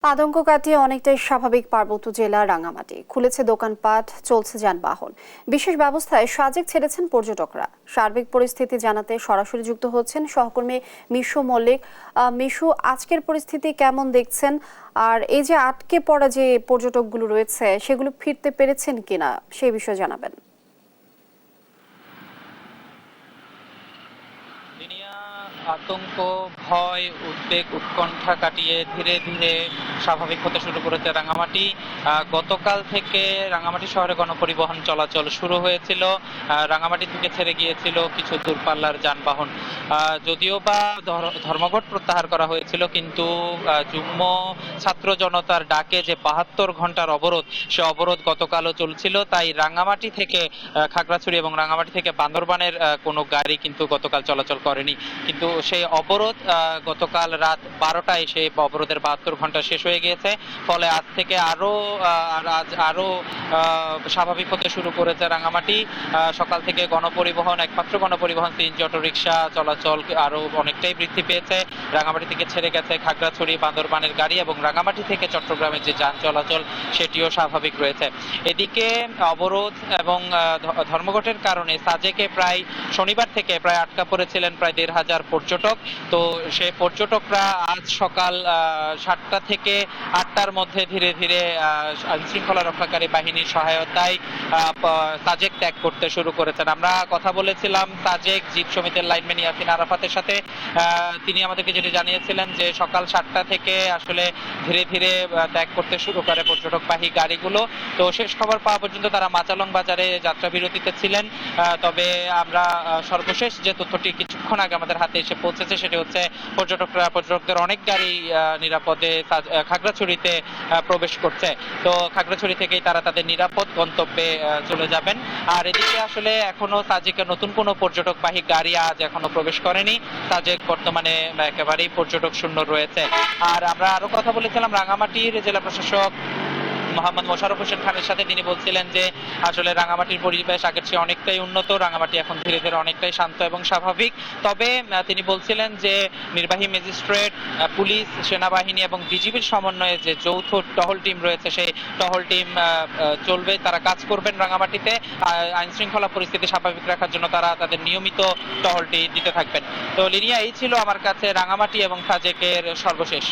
আতঙ্ক কাটিয়ে অনেকটাই স্বাভাবিক পার্বত্য জেলা রাঙামাটি। খুলেছে দোকানপাট, চলছে যানবাহন। বিশেষ ব্যবস্থায় সাজেক ছেড়েছেন পর্যটকরা। সার্বিক পরিস্থিতি জানাতে সরাসরি যুক্ত হচ্ছেন সহকর্মী মিশু মল্লিক। মিশু, আজকের পরিস্থিতি কেমন দেখছেন? আর এই যে আটকে পড়া যে পর্যটকগুলো রয়েছে সেগুলো ফিরতে পেরেছেন কিনা সেই বিষয়ে জানাবেন। আতঙ্ক, ভয়, উদ্বেগ, উৎকণ্ঠা কাটিয়ে ধীরে ধীরে স্বাভাবিক হতে শুরু করেছে রাঙামাটি। গতকাল থেকে রাঙামাটি শহরে গণপরিবহন চলাচল শুরু হয়েছিল। রাঙামাটি থেকে ছেড়ে গিয়েছিল কিছু দূরপাল্লার যানবাহন। যদিও বা ধর্মঘট প্রত্যাহার করা হয়েছিল, কিন্তু যুগ্ম ছাত্র জনতার ডাকে যে ৭২ ঘন্টার অবরোধ, সে অবরোধ গতকালও চলছিল। তাই রাঙামাটি থেকে খাগড়াছড়ি এবং রাঙামাটি থেকে বান্দরবানের কোনো গাড়ি কিন্তু গতকাল চলাচল করেনি। কিন্তু সেই অবরোধ গতকাল রাত 12টায় সেই অবরোধের ৭২ ঘন্টা শেষ হয়ে গিয়েছে। ফলে আজ থেকে আরো স্বাভাবিক হতে শুরু করেছে রাঙামাটি। সকাল থেকে গণপরিবহন, একমাত্র গণপরিবহন সিএনজি অটোরিকশা চলাচল আরো অনেকটাই বৃদ্ধি পেয়েছে। রাঙামাটি থেকে ছেড়ে গেছে খাগড়াছড়ি, বান্দরবানের গাড়ি এবং রাঙামাটি থেকে চট্টগ্রামের যে যান চলাচল সেটিও স্বাভাবিক রয়েছে। এদিকে অবরোধ এবং ধর্মঘটের কারণে সাজেকে প্রায় শনিবার থেকে প্রায় আটকা পড়েছিলেন প্রায় ১,৫০০ পর্যটক। তো সেই পর্যটকরা আজ সকাল ৭টা থেকে ৮টার মধ্যে ধীরে ধীরে আইনশৃঙ্খলা রক্ষাকারী বাহিনীর সহায়তায় সাজেক ত্যাগ করতে শুরু করেছেন। আমরা কথা বলেছিলাম সাজেক জীব সমিতির লাইনম্যান ইয়াসিন আরাফাতের সাথে। তিনি আমাদেরকে যেটি জানিয়েছিলেন যে সকাল ৭টা থেকে আসলে ধীরে ধীরে ত্যাগ করতে শুরু করে পর্যটকবাহী গাড়িগুলো। তো শেষ খবর পাওয়া পর্যন্ত তারা মাচালং বাজারে যাত্রা বিরতিতে ছিলেন। তবে আমরা সর্বশেষ যে তথ্যটি কিছুক্ষণ আগে আমাদের হাতে এসে পৌঁছেছে সেটি হচ্ছে পর্যটকদের অনেক গাড়ি নিরাপদে খাগড়াছড়িতে প্রবেশ করছে। তো খাগড়াছড়ি থেকেই তারা তাদের নিরাপদ গন্তব্যে চলে যাবেন। আর এদিকে আসলে এখনো সাজেকে নতুন কোনো পর্যটকবাহী গাড়ি আজ এখনো প্রবেশ করেনি। সাজেক বর্তমানে একেবারেই পর্যটক শূন্য রয়েছে। আর আমরা আরো কথা বলেছিলাম রাঙামাটির জেলা প্রশাসক মোহাম্মদ মোশাররফ হোসেন খানের সাথে। তিনি বলছিলেন যে আসলে রাঙামাটির পরিবেশ আগের চেয়ে অনেকটাই উন্নত, রাঙামাটি এখন ধীরে ধীরে অনেকটাই শান্ত এবং স্বাভাবিক। তবে তিনি বলছিলেন যে নির্বাহী ম্যাজিস্ট্রেট, পুলিশ, সেনাবাহিনী এবং বিজিবির সমন্বয়ে যে যৌথ টহল টিম রয়েছে সেই টহল টিম চলবে, তারা কাজ করবেন রাঙামাটিতে। আইন শৃঙ্খলা পরিস্থিতি স্বাভাবিক রাখার জন্য তারা তাদের নিয়মিত টহলটি দিতে থাকবেন। তো লিনিয়া, এই ছিল আমার কাছে রাঙামাটি এবং সাজেকের সর্বশেষ।